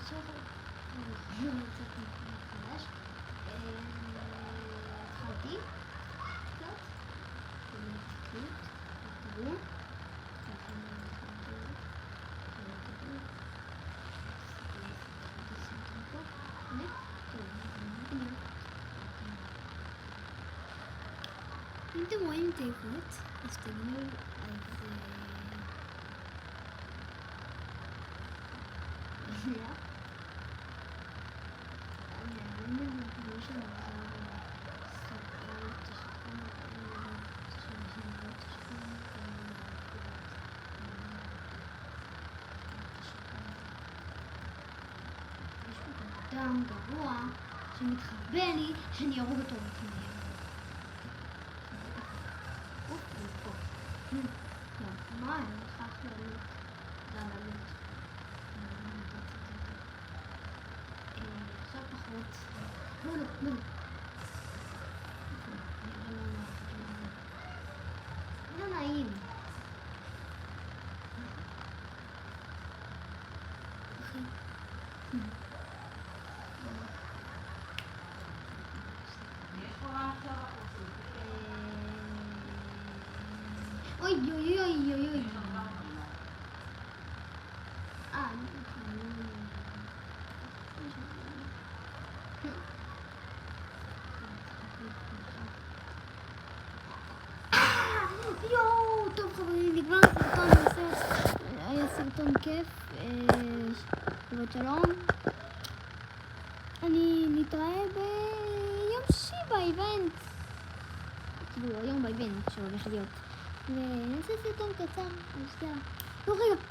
עכשיו אני רוצה חדש. התחלתי קצת, תראו, אם אתם רואים את העברית, אז תגידו, אדם גרוע שמתחבא לי שאני ארוג אותו בפני. מה? אני נכח לעלות. עכשיו פחות. לא נעים. אוי אוי אוי אוי אוי. יואו, טוב חברים, נגמר הסרטון, היה סרטון כיף, שבת שלום. אני נתראה ביום שישי באיבנט, כאילו היום באיבנט שהולך להיות, ונעשה סרטון קצר, לא רגע.